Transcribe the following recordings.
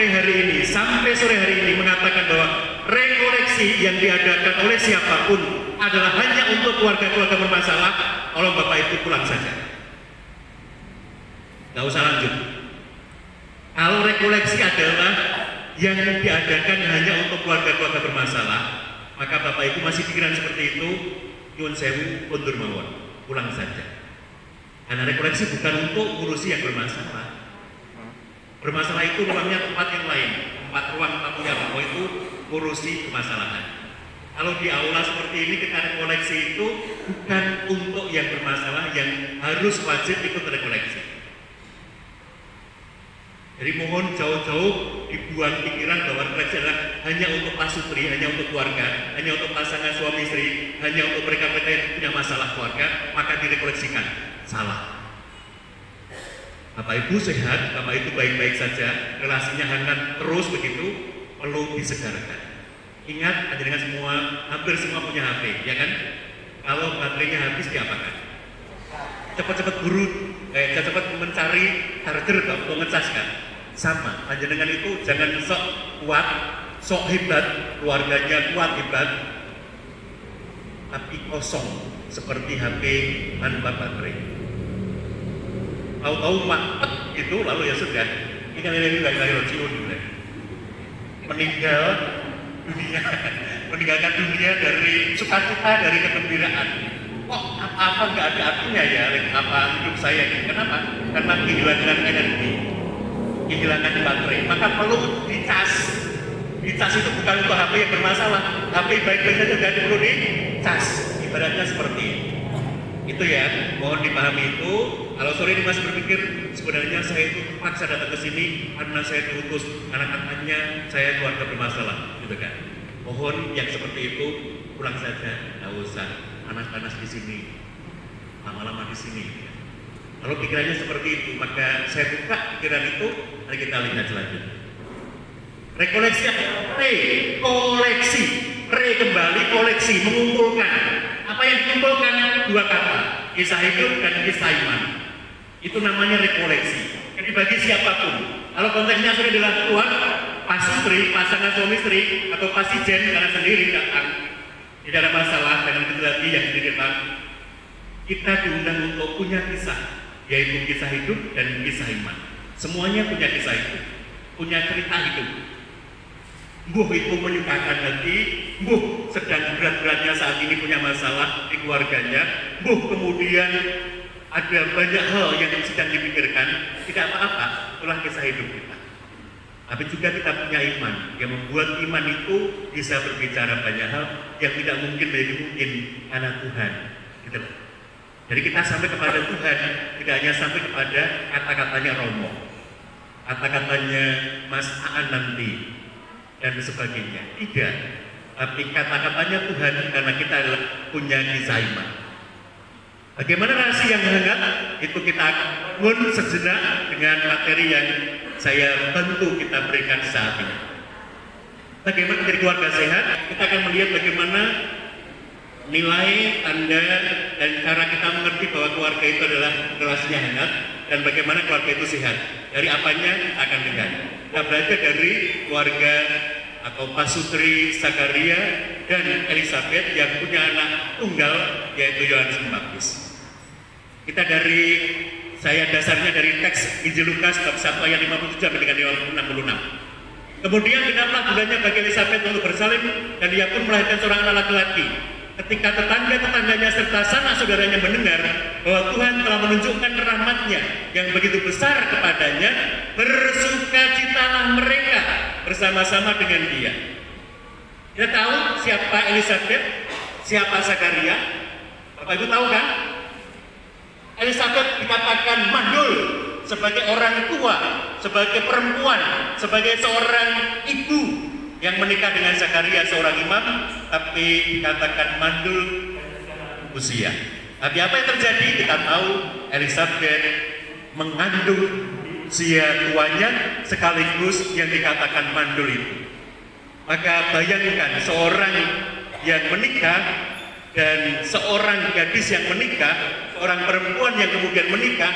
hari ini, sampai sore hari ini mengatakan bahwa rekoleksi yang diadakan oleh siapapun adalah hanya untuk keluarga-keluarga bermasalah, tolong Bapak Ibu pulang saja. Nggak usah lanjut. Kalau rekoleksi adalah yang diadakan hanya untuk keluarga-keluarga bermasalah, maka Bapak Ibu masih pikiran seperti itu, nyuwun sewu, kondur mawon, pulang saja. Karena rekoleksi bukan untuk ngurusi yang bermasalah. Bermasalah itu ruangnya tempat yang lain, tempat ruang tamunya Bapak itu ngurusi permasalahan. Kalau di aula seperti ini kita rekoleksi itu bukan untuk yang bermasalah yang harus wajib ikut rekoleksi. Jadi mohon jauh-jauh dibuang pikiran bahwa rekoleksi adalah hanya untuk pasutri, hanya untuk keluarga, hanya untuk pasangan suami istri, hanya untuk mereka-mereka yang punya masalah keluarga, maka direkoleksikan. Salah. Bapak Ibu sehat, Bapak Ibu baik-baik saja, relasinya hangat terus begitu, perlu disegarkan. Ingat, dengan semua, hampir semua punya HP, ya kan? Kalau baterainya habis diapakan? Cepat-cepat buru, cepat mencari charger untuk ngecas kan? Sama, dengan itu jangan sok kuat, sok hebat, keluarganya kuat hebat, tapi kosong seperti HP tanpa baterai. Tahu-tahu mampet itu lalu ya sudah, ini meninggal dunia, meninggalkan dunia dari sukacita, dari kegembiraan. Kok apa-apa nggak ada artinya ya apa hidup saya ini? Kenapa? Karena kehilangan energi, kehilangan baterai. Maka perlu dicas. Dicas itu bukan untuk HP yang bermasalah, HP baik-baik saja nggak perlu dicas. Ibaratnya seperti itu ya, mohon dipahami itu. Kalau sore ini masih berpikir sebenarnya saya itu terpaksa datang ke sini karena saya diutus anak-anaknya, saya keluarga bermasalah, gitu kan? Mohon yang seperti itu pulang saja, nggak usah panas-panas di sini, lama-lama di sini. Kalau pikirannya seperti itu, maka saya buka pikiran itu, mari kita lihat selanjutnya. Rekoleksi apa? Rekoleksi, kembali koleksi, mengumpulkan. Apa yang dikumpulkan? Dua kata, kisah hidup dan kisah iman. Itu namanya rekoleksi. Jadi bagi siapapun, kalau konteksnya sudah dilakukan, pasutri, pasangan suami istri, atau pasijen karena sendiri datang, tidak ada masalah dengan laki yang sendiri datang. Kita diundang untuk punya kisah, yaitu kisah hidup dan kisah iman. Semuanya punya kisah hidup, punya cerita hidup. Mbuh itu menyukakan hati, mbuh sedang berat-beratnya saat ini punya masalah di keluarganya, mbuh kemudian ada banyak hal yang sedang dipikirkan, tidak apa-apa, itulah kisah hidup kita. Tapi juga kita punya iman, yang membuat iman itu bisa berbicara banyak hal yang tidak mungkin menjadi mungkin karena Tuhan. Gitu. Jadi kita sampai kepada Tuhan, tidak hanya sampai kepada kata-katanya Romo, kata-katanya Mas Aan nanti, dan sebagainya. Tidak, tapi kata-katanya Tuhan karena kita adalah punya kisah iman. Bagaimana relasi yang hangat? Itu kita bangun sejenak dengan materi yang saya bantu kita berikan saat ini. Bagaimana menjadi keluarga sehat? Kita akan melihat bagaimana nilai, tanda, dan cara kita mengerti bahwa keluarga itu adalah relasinya hangat dan bagaimana keluarga itu sehat. Dari apanya kita akan lihat. Kita belajar dari keluarga atau pasutri Zakaria dan Elizabeth yang punya anak tunggal yaitu Yohanes Pembaptis. Kita saya dasarnya dari teks Injil Lukas bab 1 ayat 57 sampai dengan 66. Kemudian genaplah bulannya bagi Elizabeth untuk bersalin dan ia pun melahirkan seorang anak laki-laki. Ketika tetangga-tetangganya serta sanak saudaranya mendengar bahwa Tuhan telah menunjukkan rahmat-Nya yang begitu besar kepadanya, bersukacitalah mereka bersama-sama dengan dia. Kita tahu siapa Elizabeth, siapa Zakaria. Bapak Ibu tahu kan? Elizabeth dikatakan mandul sebagai orang tua, sebagai perempuan, sebagai seorang ibu yang menikah dengan Zakaria seorang imam, tapi dikatakan mandul usia. Tapi apa yang terjadi? Kita tahu Elizabeth mengandung usia tuanya sekaligus yang dikatakan mandul itu. Maka bayangkan seorang yang menikah dan seorang gadis yang menikah, seorang perempuan yang kemudian menikah,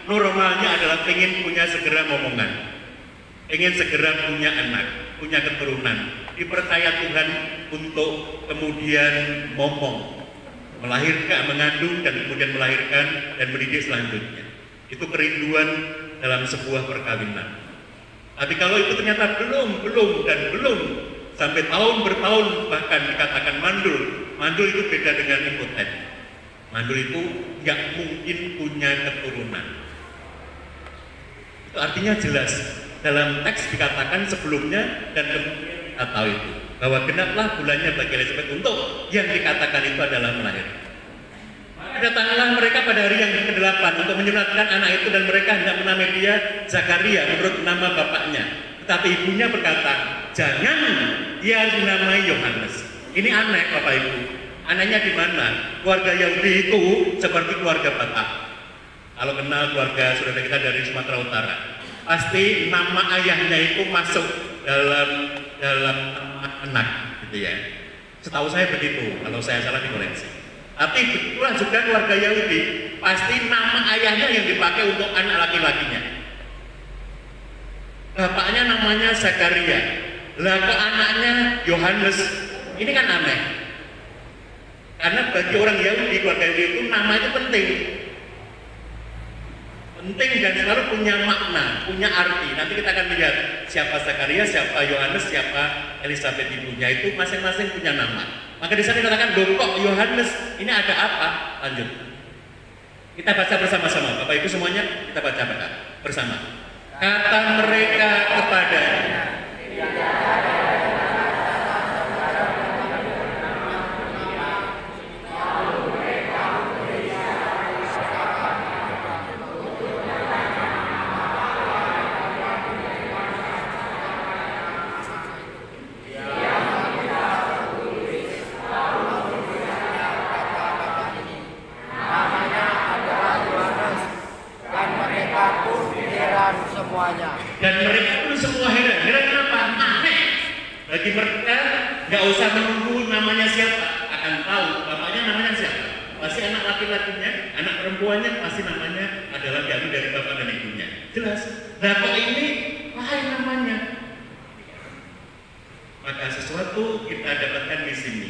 normalnya adalah ingin punya segera momongan. ingin segera punya anak, punya keturunan, dipercaya Tuhan untuk kemudian momong, melahirkan, mengandung dan kemudian melahirkan dan mendidik selanjutnya. Itu kerinduan dalam sebuah perkawinan. Tapi kalau itu ternyata belum sampai tahun bertahun bahkan dikatakan mandul itu beda dengan impoten. Mandul itu nggak mungkin punya keturunan. Itu artinya jelas dalam teks dikatakan sebelumnya dan kemudian kita tahu itu bahwa genaplah bulannya bagi Elizabeth untuk yang dikatakan itu adalah melahirkan. Datanglah mereka pada hari yang ke-8 untuk menyunatkan anak itu dan mereka hendak menamai dia Zakaria menurut nama bapaknya. Tetapi ibunya berkata, jangan, dia dinamai Yohanes. Ini aneh Bapak Ibu. Anehnya di mana? Keluarga Yahudi itu seperti keluarga Batak. Kalau kenal keluarga saudara kita dari Sumatera Utara, pasti nama ayahnya itu masuk dalam nama anak, gitu ya. Setahu saya begitu. Kalau saya salah dikoreksi. Tapi begitulah juga keluarga Yahudi, pasti nama ayahnya yang dipakai untuk anak laki-lakinya. Bapaknya namanya Zakaria, lah kok anaknya Yohanes. Ini kan aneh. Karena bagi orang Yahudi, keluarga Yahudi itu nama itu penting. Penting dan selalu punya makna, punya arti. Nanti kita akan lihat siapa Zakaria, siapa Yohanes, siapa Elizabeth ibunya, itu masing-masing punya nama. Maka di sana dikatakan, kok Yohanes, ini ada apa? Lanjut. Kita baca bersama-sama, Bapak Ibu semuanya, kita baca bersama. Kata mereka kepadanya, dan mereka pun semua heran. Heran kenapa? Aneh. Bagi mereka nggak usah menunggu namanya siapa, akan tahu bapaknya namanya siapa. Pasti anak laki-lakinya, anak perempuannya pasti namanya adalah diambil dari bapak dan ibunya. Jelas. Nah kok ini lain namanya? Maka sesuatu kita dapatkan di sini.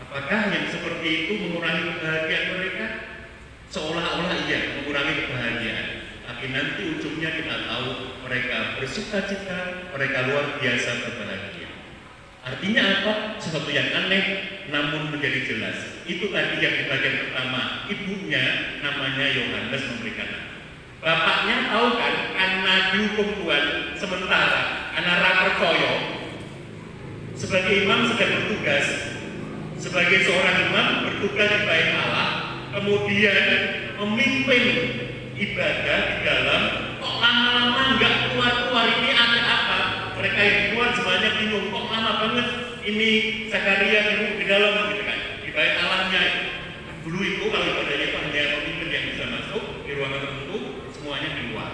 Apakah yang seperti itu mengurangi kebahagiaan mereka? Seolah-olah iya, mengurangi kebahagiaan. Tapi nanti ujungnya kita tahu mereka bersuka-cita, mereka luar biasa berbahagia. Artinya apa? Sesuatu yang aneh namun menjadi jelas. Itu tadi yang di bagian pertama, ibunya namanya Yohanes memberikan anak. Bapaknya tahu kan, karena dihukum Tuhan sementara anak percaya sebagai imam sedang bertugas, sebagai seorang imam bertugas di bait Allah, kemudian memimpin ibadah di dalam, kok lama-lama nggak keluar-keluar, ini ada apa? Mereka yang di luar semuanya bingung, kok lama banget ini Zakaria di dalam gitu kan, di bait Allahnya. Dulu itu kalau ibadahnya itu hanya pemimpin yang bisa masuk di ruangan tertentu, semuanya di luar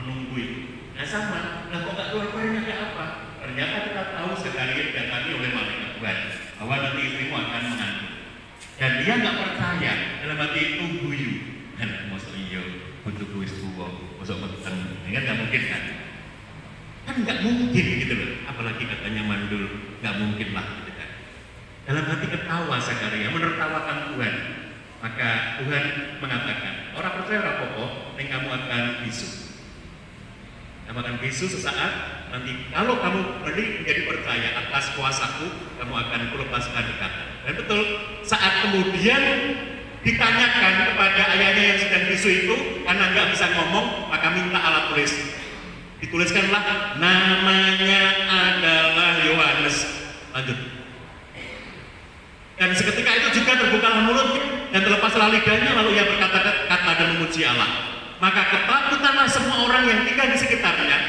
menunggu itu. Nah sama, nah kok nggak keluar-keluar ini ada apa? Ternyata kita tahu Zakaria didatangi oleh malaikat Tuhan bahwa nanti istrimu akan mengandung. Dan dia nggak percaya, dalam hati itu guyu. Dan maksud untuk wis tua, masuk petang, ini kan nggak mungkin kan? Kan nggak mungkin gitu loh, apalagi katanya mandul, nggak mungkin lah gitu kan. Dalam hati ketawa Zakaria, menertawakan Tuhan. Maka Tuhan mengatakan, orang percaya rapopo, yang kamu akan bisu. Kamu akan bisu sesaat, nanti kalau kamu menjadi percaya atas kuasaku, kamu akan kulepaskan ikatan. Dan betul, saat kemudian ditanyakan kepada ayahnya yang sedang bisu itu, karena nggak bisa ngomong, maka minta alat tulis. Dituliskanlah, namanya adalah Yohanes. Lanjut. Dan seketika itu juga terbuka mulutnya dan terlepaslah lidahnya, lalu ia berkata-kata dan memuji Allah. Maka ketakutanlah semua orang yang tinggal di sekitarnya.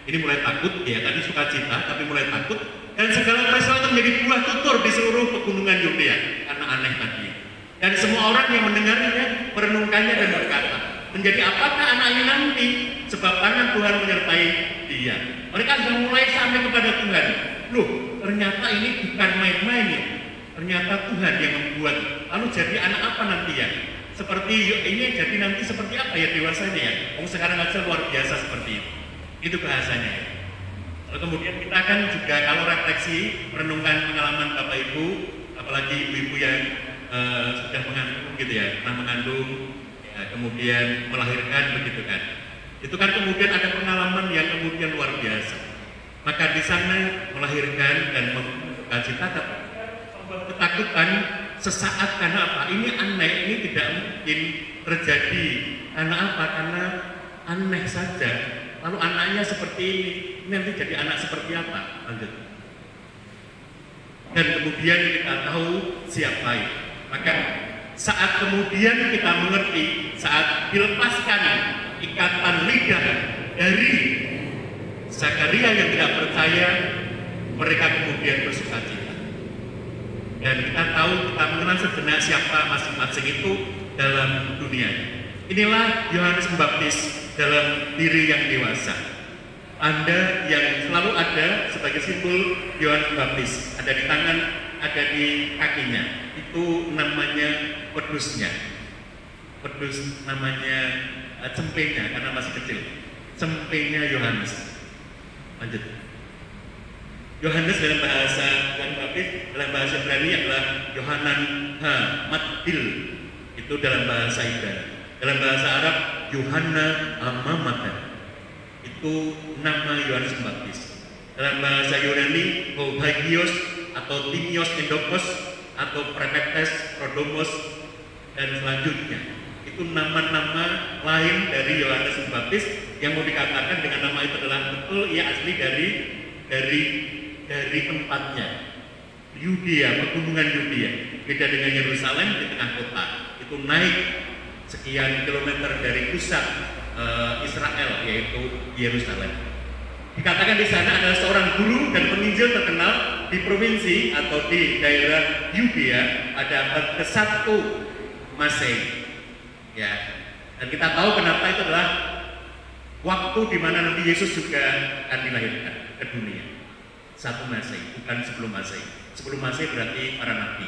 Ini mulai takut, ya tadi sukacita, tapi mulai takut. Dan segala peristiwa itu menjadi buah tutur di seluruh pegunungan Yudea, karena aneh tadi. Dan semua orang yang mendengarnya merenungkannya dan berkata, menjadi apakah anak ini nanti? Sebab tangan Tuhan menyertai dia. Mereka sudah mulai sampai kepada Tuhan. Loh, ternyata ini bukan main-main ya. Ternyata Tuhan yang membuat. Lalu jadi anak apa nanti ya? Seperti ini jadi nanti seperti apa ya dewasanya ya? Oh sekarang aja luar biasa seperti itu. Itu bahasanya. Lalu kemudian kita akan juga kalau refleksi merenungkan pengalaman Bapak Ibu, apalagi ibu-ibu yang sudah mengandung gitu ya, pernah mengandung, ya, kemudian melahirkan begitu kan. Itu kan kemudian ada pengalaman yang kemudian luar biasa. Maka di sana melahirkan dan membuka cita, ketakutan sesaat karena apa? Ini aneh, ini tidak mungkin terjadi. Karena apa? Karena aneh saja. Lalu anaknya seperti ini nanti jadi anak seperti apa? Lanjut. Dan kemudian kita tahu siapa itu. Maka saat kemudian kita mengerti, saat dilepaskan ikatan lidah dari Zakaria yang tidak percaya, mereka kemudian bersukacita. Dan kita tahu, kita mengenal sejenak siapa masing-masing itu dalam dunia. Inilah Yohanes Pembaptis dalam diri yang dewasa. Anda yang selalu ada sebagai simbol Yohanes Pembaptis, ada di tangan, ada di kakinya. Itu namanya pedusnya. Pedus namanya cempenya karena masih kecil. Cempenya Yohanes. Lanjut. Yohanes dalam bahasa Yohanes Pembaptis dalam bahasa Ibrani adalah Yohanan Matbil. Itu dalam bahasa Ibrani. Dalam bahasa Arab Yohanna Amamatan. Itu nama Yohanes Pembaptis. Dalam bahasa Yunani Hagios atau Timios Endokos atau Prefektes Rodomos dan selanjutnya. Itu nama-nama lain dari Yohanes Pembaptis yang mau dikatakan dengan nama itu adalah betul ia asli dari tempatnya. Yudea, pegunungan Yudea. Beda dengan Yerusalem di tengah kota. Itu naik sekian kilometer dari pusat Israel, yaitu Yerusalem. Dikatakan di sana adalah seorang guru dan penginjil terkenal di provinsi atau di daerah Yudea pada abad ke-1 Masehi. Ya, dan kita tahu kenapa itu adalah waktu di mana Nabi Yesus juga akan dilahirkan ke dunia. 1 Masehi, bukan sebelum Masehi. Sebelum Masehi berarti para nabi.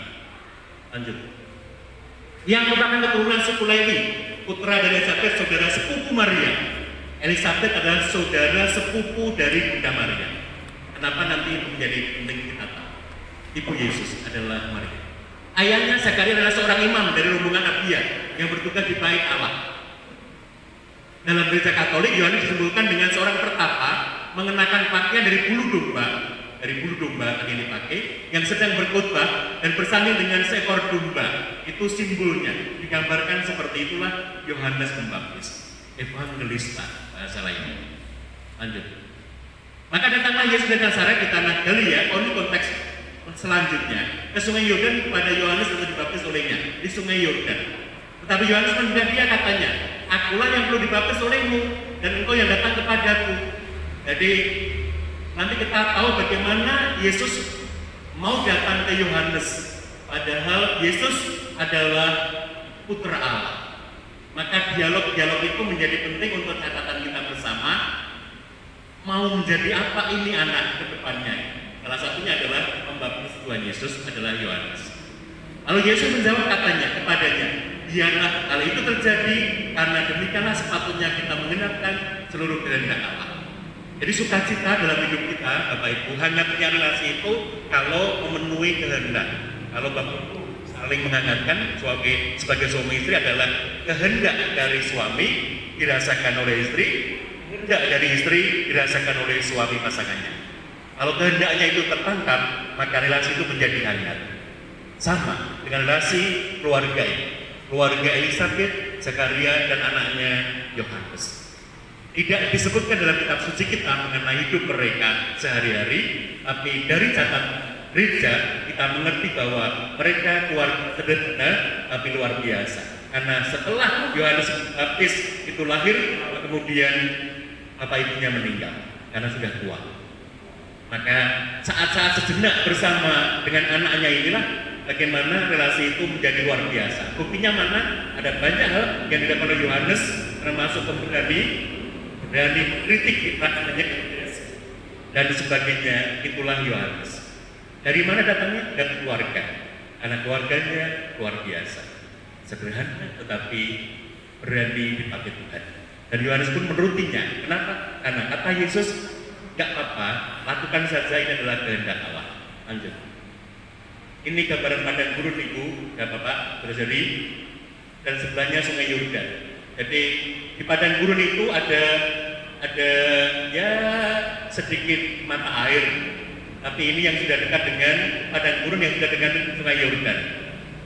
Lanjut. Yang merupakan keturunan suku Lewi, putra dari Elisabet, saudara sepupu Maria. Elisabet adalah saudara sepupu dari Bunda Maria. Kenapa nanti itu menjadi penting kita tahu? Ibu Yesus adalah Maria. Ayahnya Zakaria adalah seorang imam dari rombongan Abia yang bertugas di bait Allah. Dalam gereja Katolik, Yohanes disebutkan dengan seorang pertapa mengenakan pakaian dari bulu domba yang dipakai, yang sedang berkhotbah dan bersanding dengan seekor domba. Itu simbolnya, digambarkan seperti itulah Yohanes Pembaptis, evangelista bahasa lainnya. Lanjut. Maka datanglah Yesus dari Nazaret di tanah Galilea, ini konteks selanjutnya, ke sungai Yordan kepada Yohanes untuk dibaptis olehnya di sungai Yordan. Tetapi Yohanes menghindar dia, katanya, akulah yang perlu dibaptis olehmu dan engkau yang datang kepadaku. Jadi nanti kita tahu bagaimana Yesus mau datang ke Yohanes, padahal Yesus adalah putra Allah. Maka dialog-dialog itu menjadi penting untuk catatan kita bersama. Mau menjadi apa ini anak ke depannya? Salah satunya adalah pembaptis Tuhan Yesus adalah Yohanes. Lalu Yesus menjawab, katanya kepadanya, biarlah hal itu terjadi karena demikianlah sepatutnya kita menggenapkan seluruh kehendak Allah. Jadi sukacita dalam hidup kita, Bapak Ibu, hangatnya relasi itu kalau memenuhi kehendak. Kalau Bapak Ibu saling menghangatkan sebagai suami istri adalah kehendak dari suami dirasakan oleh istri, kehendak dari istri dirasakan oleh suami pasangannya. Kalau kehendaknya itu tertangkap, maka relasi itu menjadi hangat. Sama dengan relasi keluarga ini. Keluarga Elisabet, Zakaria, dan anaknya Yohanes. Tidak disebutkan dalam kitab suci kita mengenai hidup mereka sehari-hari, tapi dari catatan gereja kita mengerti bahwa mereka keluarga sederhana tapi luar biasa. Karena setelah Yohanes Pembaptis itu lahir, kemudian bapak ibunya meninggal karena sudah tua. Maka saat-saat sejenak bersama dengan anaknya inilah bagaimana relasi itu menjadi luar biasa. Buktinya mana? Ada banyak hal yang dilakukan oleh Yohanes, termasuk pemberani kritik anaknya dan sebagainya. Itulah Yohanes. Dari mana datangnya? Dari keluarga. Karena keluarganya luar biasa, sederhana tetapi berani dipakai Tuhan. Dan Yohanes pun menurutinya. Kenapa? Karena kata Yesus, Tidak apa-apa, lakukan saja, ini adalah kehendak Allah. Lanjut. Ini gambaran padang gurun Ibu, tidak apa-apa, terjadi. Dan sebelahnya Sungai Yordan. Jadi di padang gurun itu ada ya sedikit mata air. Tapi ini yang sudah dekat dengan padang gurun yang sudah dengan Sungai Yordan.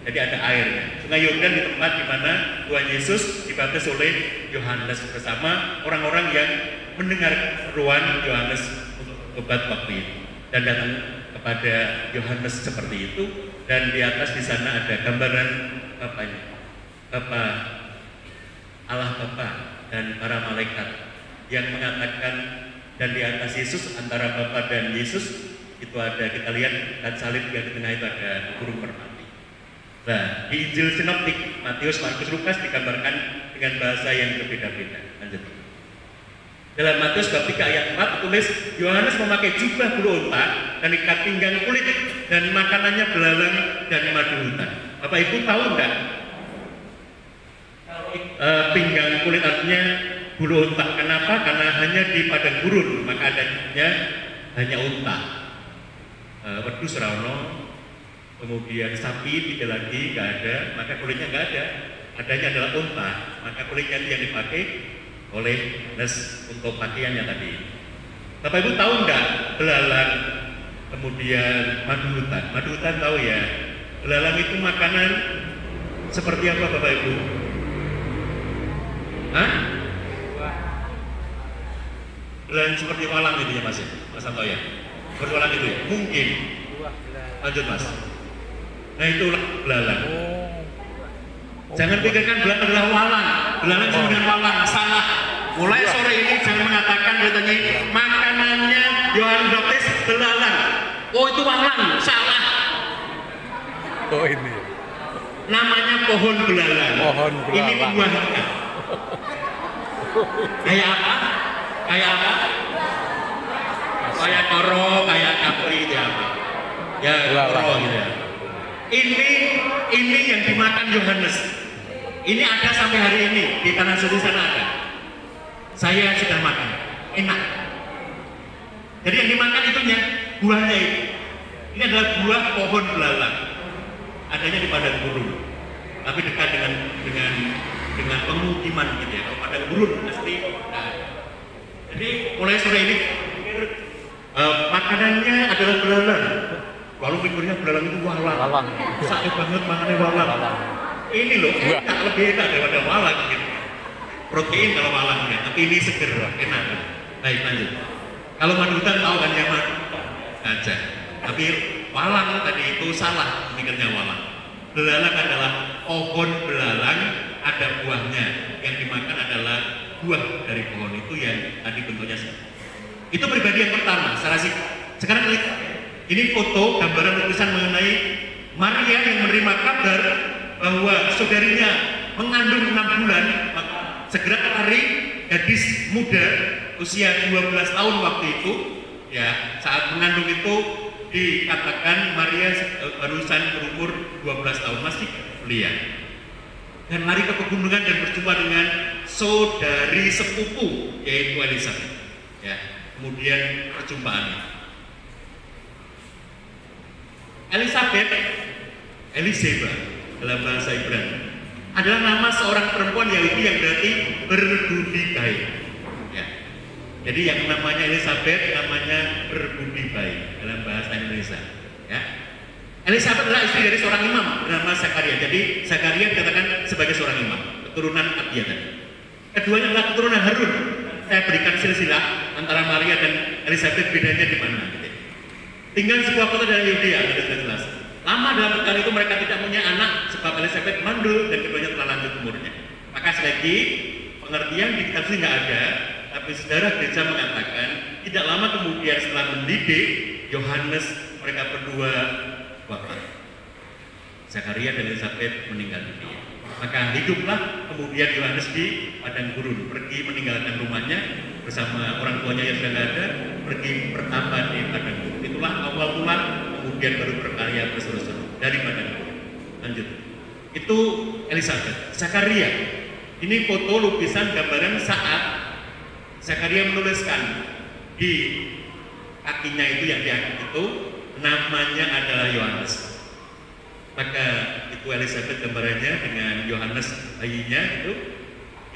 Jadi ada airnya. Sungai Yordan di tempat di mana Tuhan Yesus dibaptis oleh Yohanes bersama orang-orang yang mendengar seruan Yohanes untuk tobat waktu itu dan datang kepada Yohanes seperti itu. Dan di atas di sana ada gambaran Bapaknya, Bapa Allah Bapa dan para malaikat yang mengatakan, dan di atas Yesus antara Bapa dan Yesus itu ada, kita lihat dan salib yang di tengah itu ada burung merpati. Nah, di Injil Sinoptik Matius, Markus, Lukas digambarkan dengan bahasa yang berbeda-beda. Lanjut. Dalam Matius bab 3 ayat 4 tulis, Yohanes memakai jubah bulu unta dan ikat pinggang kulit dan makanannya belalang dan madu hutan. Bapak Ibu tahu enggak? Pinggang kulit artinya bulu unta. Kenapa? Karena hanya di padang gurun maka adanya hanya unta. Wedhus rano, kemudian sapi tidak lagi, nggak ada, maka kulitnya nggak ada. Adanya adalah unta, maka kulitnya itu yang dipakai oleh Yohanes untuk pakaiannya tadi. Bapak Ibu tahu nggak belalang, kemudian madu hutan? Madu hutan tahu ya? Belalang itu makanan seperti apa Bapak Ibu? Hah? Belalang seperti walang itu ya Mas ya? Mas Santo ya? Seperti walang itu ya? Mungkin. Lanjut Mas. Nah itulah belalang. Jangan pikirkan belalang adalah walang. Belalang sama dengan walang, salah. Mulai sore ini jangan mengatakan katanya makanannya Yohanes Baptis belalang. Oh itu walang, salah. Oh ini. Namanya pohon belalang. Pohon belalang. Ini buahnya. Kayak apa? Kayak apa? Kayak toro, kayak kapri itu apa? Ya toro gitu ya. Ini yang dimakan Yohanes. Ini ada sampai hari ini di tanah suci sana ada. Saya sudah makan, enak. Jadi yang dimakan itunya buahnya itu. Ini adalah buah pohon belalang. Adanya di padang gurun, tapi dekat dengan pemukiman gitu ya. Kalau padang gurun pasti. Nah, jadi mulai sore ini makanannya adalah belalang. Walau pikirnya belalang itu walang. Sakit banget makannya walang. Ini loh, enak, lebih enak daripada walang gitu. Protein kalau walangnya, tapi ini seger, enak. Baik lanjut. Kalau madu hutan tahu kan yang madu aja. Tapi walang tadi itu salah, mikirnya walang. Belalang adalah pohon belalang, ada buahnya. Yang dimakan adalah buah dari pohon itu yang tadi bentuknya sama. Itu pribadi yang pertama, secara sih. Sekarang lihat, ini foto gambaran lukisan mengenai Maria yang menerima kabar bahwa saudarinya mengandung 6 bulan, segera lari gadis muda usia 12 tahun waktu itu, ya saat mengandung itu dikatakan Maria barusan berumur 12 tahun, masih belia. Dan lari ke pegunungan dan berjumpa dengan saudari sepupu yaitu Elizabeth. Ya, kemudian perjumpaannya. Eliseba dalam bahasa Ibrani adalah nama seorang perempuan Yahudi yang berarti berbudi baik. Ya. Jadi yang namanya Elizabeth namanya berbudi baik dalam bahasa Indonesia. Ya. Elizabeth adalah istri dari seorang imam bernama Zakaria. Jadi Zakaria dikatakan sebagai seorang imam, keturunan Abia tadi. Keduanya adalah keturunan Harun. Saya berikan silsilah antara Maria dan Elizabeth, bedanya di mana? Gitu. Tinggal sebuah kota dari Yudea, ada jelas. Lama dalam perkara itu mereka tidak punya anak sebab Elizabeth mandul dan keduanya telah lanjut umurnya. Maka sekali lagi pengertian di kitab ini nggak ada, tapi sejarah gereja mengatakan tidak lama kemudian setelah mendidik Yohanes mereka berdua wafat. Zakaria dan Elizabeth meninggal dunia. Maka hiduplah kemudian Yohanes di padang gurun, pergi meninggalkan rumahnya bersama orang tuanya yang sudah ada, pergi bertambah di padang gurun. Itulah awal mula, kemudian baru berkarya berseru-seru dari padang gurun. Lanjut. Itu Elizabeth. Zakaria. Ini foto lukisan gambaran saat Zakaria menuliskan di kakinya itu yang diangkat itu namanya adalah Yohanes. Maka itu Elizabeth gambarannya dengan Yohanes bayinya itu.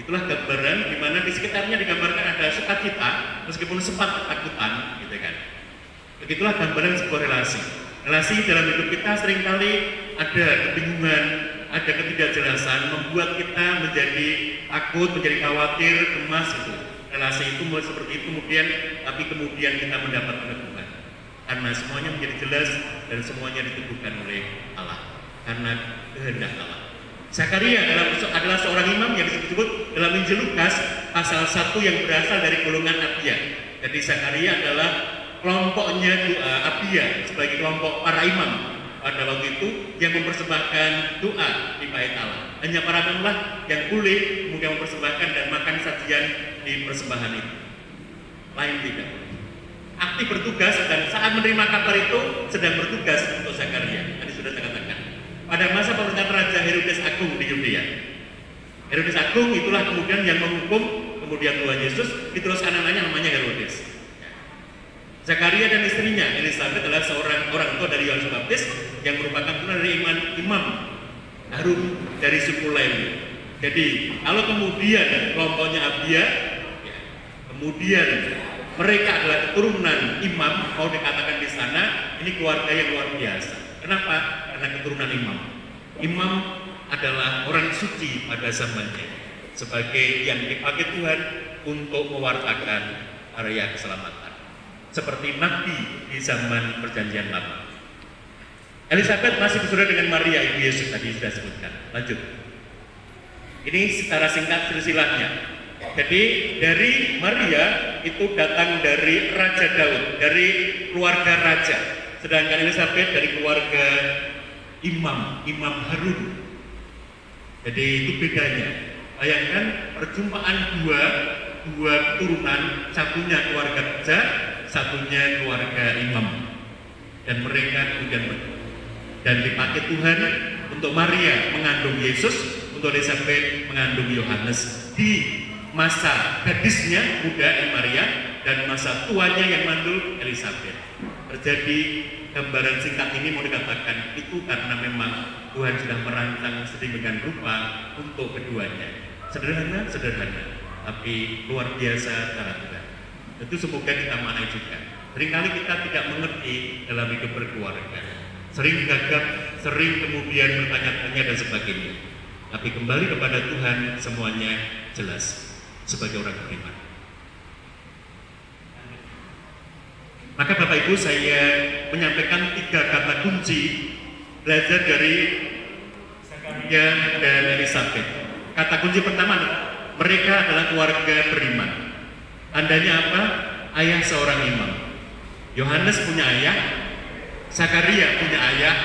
Itulah gambaran di mana di sekitarnya digambarkan ada sukacita meskipun sempat ketakutan, gitu kan. Begitulah gambaran sebuah relasi. Relasi dalam hidup kita seringkali ada kebingungan, ada ketidakjelasan, membuat kita menjadi takut, menjadi khawatir, cemas gitu. Relasi itu seperti itu tapi kemudian kita mendapat peneguhan. Karena semuanya menjadi jelas dan semuanya ditentukan oleh Allah. Karena kehendak Allah. Zakaria adalah seorang imam yang disebut dalam Injil Lukas pasal 1 yang berasal dari golongan Abia. Jadi Zakaria adalah kelompoknya Abia sebagai kelompok para imam pada waktu itu yang mempersembahkan doa di bait Allah. Hanya para imamlah yang boleh kemudian mempersembahkan dan makan sajian di persembahan itu. Lain tidak. Aktif bertugas dan saat menerima kabar itu sedang bertugas untuk Zakaria. Tadi sudah saya katakan. Pada masa pemerintahan Raja Herodes Agung di Yudea. Herodes Agung itulah kemudian yang menghukum kemudian Tuhan Yesus, diteruskan anaknya namanya Herodes. Zakaria dan istrinya Elizabeth adalah seorang orang tua dari Yohanes Pembaptis yang merupakan putra dari Imam Harun dari suku Lewi. Jadi kalau kemudian kelompoknya Abia, kemudian mereka adalah keturunan imam, mau dikatakan di sana ini keluarga yang luar biasa. Kenapa? Karena keturunan imam. Imam adalah orang suci pada zamannya, sebagai yang dipakai Tuhan untuk mewartakan area keselamatan. Seperti Nabi di zaman Perjanjian Lama. Elizabeth masih bersaudara dengan Maria, ibu Yesus tadi sudah sebutkan. Lanjut. Ini secara singkat silsilahnya. Jadi dari Maria itu datang dari Raja Daud, dari keluarga raja. Sedangkan Elizabeth dari keluarga Imam Harun. Jadi itu bedanya. Bayangkan perjumpaan dua keturunan, satunya keluarga raja, satunya keluarga imam. Dan mereka kemudian dan dipakai Tuhan untuk Maria mengandung Yesus, untuk Elizabeth mengandung Yohanes di masa gadisnya muda Maria dan masa tuanya yang mandul Elizabeth. Terjadi gambaran singkat ini mau dikatakan itu karena memang Tuhan sudah merancang sedemikian rupa untuk keduanya. Sederhana, tapi luar biasa cara Tuhan. Itu semoga kita maknai juga. Seringkali kita tidak mengerti dalam hidup berkeluarga. Sering gagap, sering kemudian bertanya-tanya dan sebagainya. Tapi kembali kepada Tuhan semuanya jelas sebagai orang beriman. Maka Bapak Ibu, saya menyampaikan 3 kata kunci belajar dari Zakaria dan Elizabeth. Kata kunci pertama, mereka adalah keluarga beriman. Tandanya apa? Ayah seorang imam. Yohanes punya ayah, Zakaria punya ayah,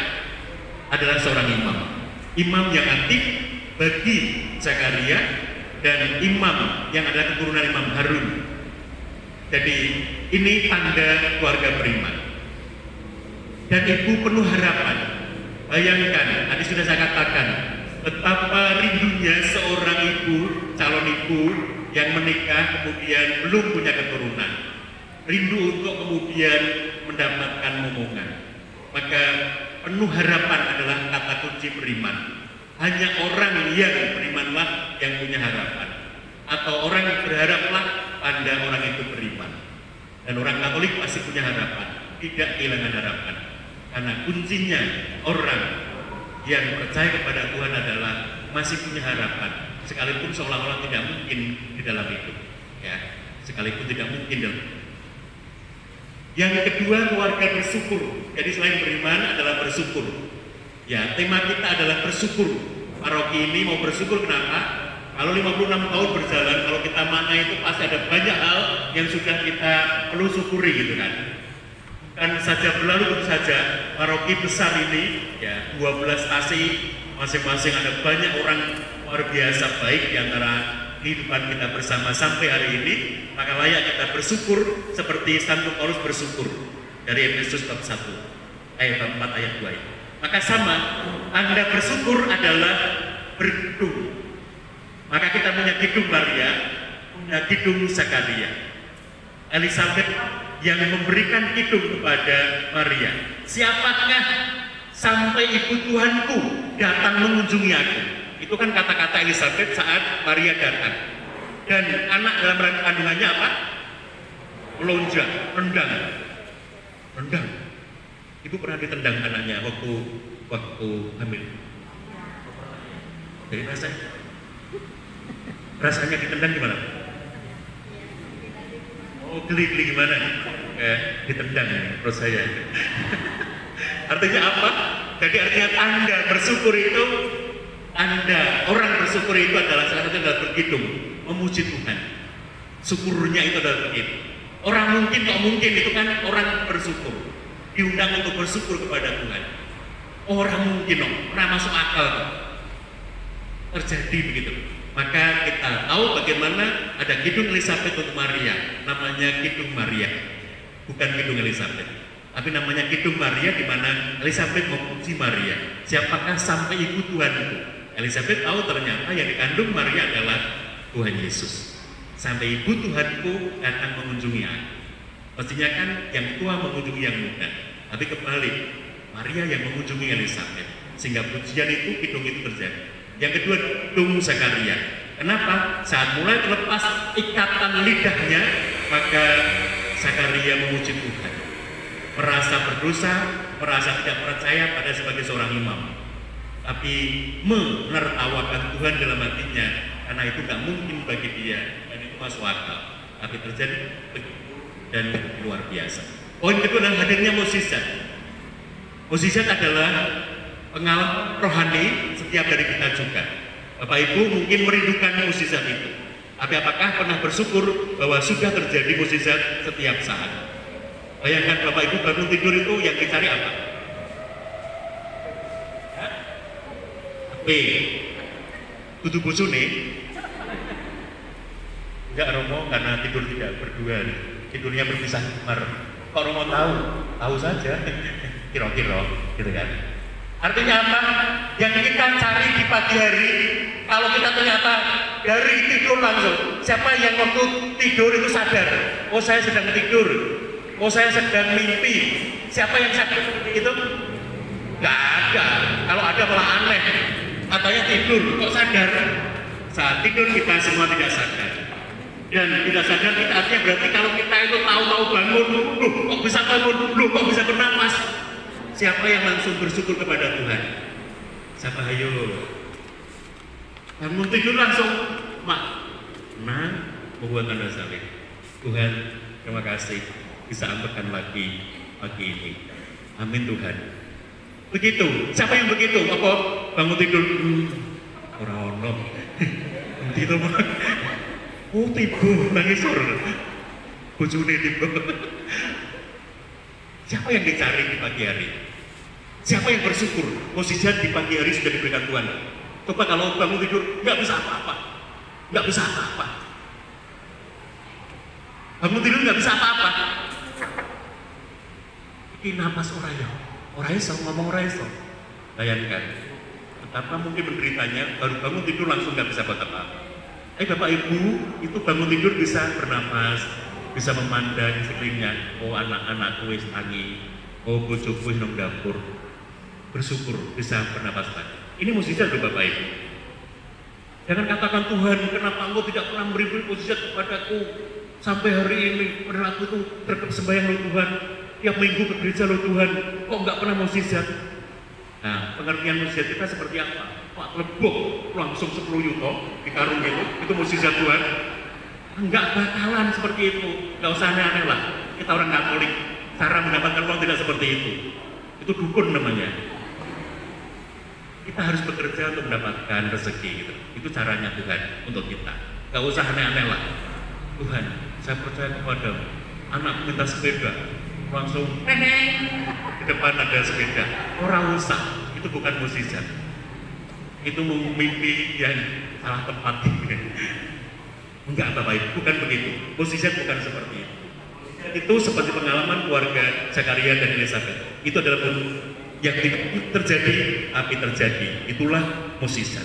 adalah seorang imam. Imam yang aktif bagi Zakaria dan imam yang adalah keturunan Imam Harun. Jadi ini tanda keluarga beriman. Dan ibu penuh harapan. Bayangkan, tadi sudah saya katakan betapa rindunya seorang ibu, calon ibu yang menikah kemudian belum punya keturunan. Rindu untuk kemudian mendapatkan momongan. Maka penuh harapan adalah kata kunci beriman. Hanya orang yang berimanlah yang punya harapan. Atau orang yang berharaplah pada orang itu beriman. Dan orang Katolik pasti punya harapan, tidak kehilangan harapan. Karena kuncinya orang yang percaya kepada Tuhan adalah masih punya harapan, sekalipun seolah-olah tidak mungkin di dalam hidup, ya, sekalipun tidak mungkin dalam. Yang kedua, keluarga bersyukur. Jadi selain beriman adalah bersyukur. Ya, tema kita adalah bersyukur. Paroki ini mau bersyukur kenapa? Kalau 56 tahun berjalan, kalau kita makna itu pasti ada banyak hal yang sudah kita perlu syukuri gitu kan. Bukan saja berlalu tentu saja, paroki besar ini ya 12 stasi, masing-masing ada banyak orang luar biasa baik di antara kehidupan kita bersama sampai hari ini. Maka layak kita bersyukur seperti Santo Paulus bersyukur dari Efesus bab 1 ayat 4 ayat 2 itu. Maka sama, tanda bersyukur adalah bergedung. Maka kita punya kidung Maria, punya kidung Zakaria. Elizabeth yang memberikan kidung kepada Maria? Siapakah sampai ibu Tuhanku datang mengunjungi aku? Itu kan kata-kata Elizabeth saat Maria datang. Dan anak dalam kandungannya apa? Melonjak, rendang. Ibu pernah ditendang anaknya waktu hamil. Jadi rasanya ditendang gimana? Oh, geli gimana? Ditendang menurut saya. Artinya apa? Jadi artinya Anda bersyukur itu, orang bersyukur itu adalah salah satu adalah berkidung, memuji Tuhan. Syukurnya itu adalah begitu. Orang mungkin itu kan orang bersyukur, diundang untuk bersyukur kepada Tuhan. Orang mungkin pernah masuk akal terjadi begitu. Maka kita tahu bagaimana ada kidung Elizabeth untuk Maria, namanya kidung Maria, bukan kidung Elizabeth, tapi namanya kidung Maria, di mana Elizabeth memuji Maria. Siapakah sampai ibu Tuhanku? Elizabeth tahu ternyata yang dikandung Maria adalah Tuhan Yesus. Sampai ibu Tuhanku datang mengunjungi aku. Pastinya kan yang tua mengunjungi yang muda, tapi kembali Maria yang mengunjungi Elizabeth, sehingga pujian itu, kidung itu terjadi. Yang kedua, kidung Zakaria. Kenapa? Saat mulai terlepas ikatan lidahnya, maka Zakaria memuji Tuhan. Merasa berdosa, merasa tidak percaya pada sebagai seorang imam, tapi menertawakan Tuhan dalam hatinya, karena itu gak mungkin bagi dia, dan itu masuk akal. Tapi terjadi dan luar biasa. Poin kedua adalah hadirnya mukjizat. Mukjizat adalah pengalaman rohani setiap dari kita juga. Bapak Ibu mungkin merindukan mukjizat itu, tapi apakah pernah bersyukur bahwa sudah terjadi mukjizat setiap saat? Bayangkan Bapak Ibu bangun tidur itu yang dicari apa? B. Tutup bojone. Enggak, Romo karena tidur tidak berdua, tidurnya berpisah kamar. Kok Romo tahu? Tahu saja. Kira-kira gitu kan. Artinya apa? Yang kita cari di pagi hari, kalau kita ternyata dari tidur langsung, siapa yang waktu tidur itu sadar? Oh, saya sedang tidur. Oh, saya sedang mimpi. Siapa yang sadar seperti itu? Gak ada. Kalau ada malah aneh. Katanya tidur, kok sadar? Saat tidur kita semua tidak sadar. Dan tidak sadar kita artinya berarti kalau kita itu tahu-tahu bangun, loh kok bisa bangun, loh kok bisa bernapas. Siapa yang langsung bersyukur kepada Tuhan? Siapa? Ayo bangun tidur langsung, mak, membuat tanda salib. Tuhan, terima kasih bisa ampekan lagi pagi ini. Amin Tuhan. Begitu. Siapa yang begitu? Apa bangun tidur? Orang-orang. Begitu mak. Oh tiba, nangisor. Bojone tiba. Siapa yang dicari di pagi hari? Siapa yang bersyukur? Mukjizat di pagi hari sudah diberikan Tuhan. Coba kalau bangun tidur, nggak bisa apa-apa. Nggak bisa apa-apa. Bangun tidur nggak bisa apa-apa. Ini napas orang iso, ngomong orang iso. Bayangkan, betapa mungkin menderitanya, baru bangun tidur langsung nggak bisa buat apa-apa. Bapak Ibu, itu bangun tidur bisa bernapas, bisa memandang sekelilingnya. Oh anak-anakku wis tangi, oh bojoku wis nang dapur. Bersyukur bisa bernapas lagi. Ini mukjizat loh Bapak Ibu. Jangan katakan Tuhan, kenapa Engkau tidak pernah memberi mukjizat kepadaku sampai hari ini? Padahal aku tuh tetap sembahyang loh Tuhan, tiap minggu ke gereja loh Tuhan, kok nggak pernah mukjizat? Nah, pengertian mukjizat kita seperti apa? Pak lebok langsung 10 yuto di karung itu mukjizat Tuhan. Enggak bakalan seperti itu, nggak usah aneh-aneh lah. Kita orang Katolik, cara mendapatkan uang tidak seperti itu. Itu dukun namanya. Kita harus bekerja untuk mendapatkan rezeki gitu. Itu caranya Tuhan untuk kita. Nggak usah aneh-aneh lah. Tuhan, saya percaya kepadamu. Anakku minta sepeda, langsung di depan ada sepeda. Orang usah, itu bukan mukjizat. Itu mimpi yang salah tempat. Enggak Bapak Ibu, bukan begitu. Mukjizat bukan seperti itu. Itu seperti pengalaman keluarga Zakaria dan Elizabeth. Itu adalah yang terjadi, tapi terjadi. Itulah mukjizat.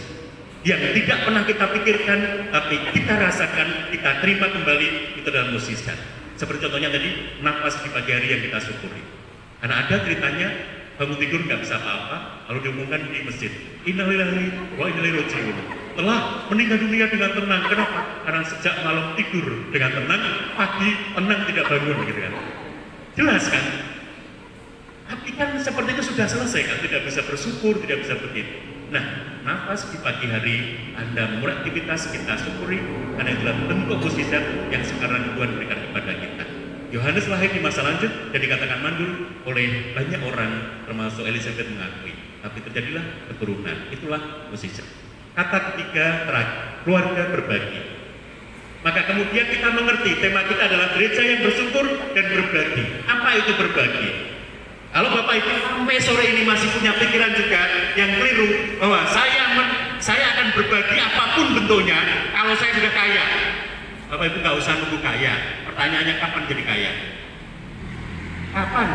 Yang tidak pernah kita pikirkan, tapi kita rasakan, kita terima kembali, itu adalah mukjizat. Seperti contohnya tadi, nafas di pagi hari yang kita syukuri. Karena ada ceritanya, bangun tidur nggak bisa apa-apa, lalu diumumkan di masjid, innalillahi wa inna ilaihi raji'un. Telah meninggal dunia dengan tenang. Kenapa? Karena sejak malam tidur dengan tenang, pagi tenang tidak bangun, gitu kan? Jelas kan? Tapi kan seperti itu sudah selesai kan? Tidak bisa bersyukur, tidak bisa begitu. Nah, nafas di pagi hari Anda memulai aktivitas, kita syukuri karena itulah bentuk mukjizat yang sekarang Tuhan berikan kepada kita. Yohanes lahir di masa lanjut dan dikatakan mandul oleh banyak orang, termasuk Elizabeth mengakui. Tapi terjadilah keturunan, itulah mukjizat. Kata ketiga terakhir, keluarga berbagi. Maka kemudian kita mengerti tema kita adalah gereja yang bersyukur dan berbagi. Apa itu berbagi? Kalau Bapak Ibu sampai sore ini masih punya pikiran juga yang keliru bahwa saya akan berbagi apapun bentuknya kalau saya sudah kaya. Bapak Ibu nggak usah nunggu kaya. Pertanyaannya kapan jadi kaya? Kapan?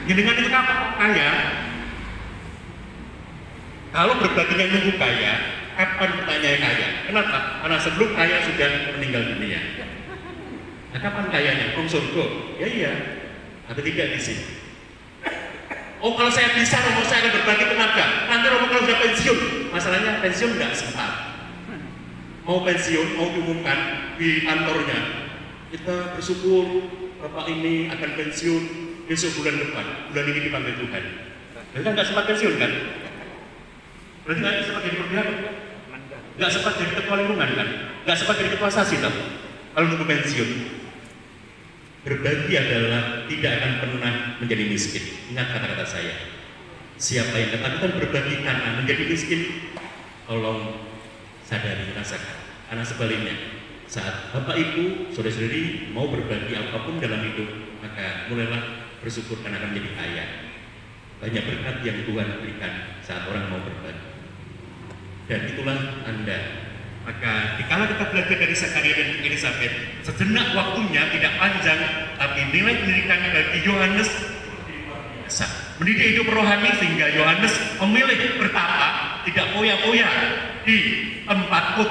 Jenengan itu kapan kaya? Kalau berbaginya nunggu kaya, kapan pertanyaannya kaya? Kenapa? Karena sebelum kaya sudah meninggal dunia. Nah, kapan kayanya? Surga? Ya iya. Tapi tidak di sini. Oh, kalau saya bisa, Romo saya akan berbagi tenaga. Nanti Romo kalau sudah pensiun, masalahnya pensiun nggak sempat. Mau pensiun, mau diumumkan di kantornya. Kita bersyukur Bapak ini akan pensiun besok bulan depan. Bulan ini dipanggil Tuhan. Berarti nggak sempat pensiun kan? Berarti nggak sempat jadi pembiara? Nggak sempat jadi ketua lingkungan kan? Nggak sempat jadi ketua sasi kan? Kalau nunggu pensiun. Berbagi adalah tidak akan pernah menjadi miskin. Ingat kata-kata saya. Siapa yang ketakutan berbagi karena menjadi miskin, tolong sadari, rasakan. Karena sebaliknya, saat Bapak Ibu, saudara-saudari mau berbagi apapun dalam hidup, maka mulailah bersyukur karena akan menjadi kaya. Banyak berkat yang Tuhan berikan saat orang mau berbagi. Dan itulah Anda. Maka dikala kita belajar dari Zakaria dan Elizabeth, sejenak waktunya tidak panjang, tapi nilai pendidikan bagi Yohanes biasa. Mendidik hidup rohani sehingga Yohanes memilih bertapa, tidak foya-foya di tempat kota.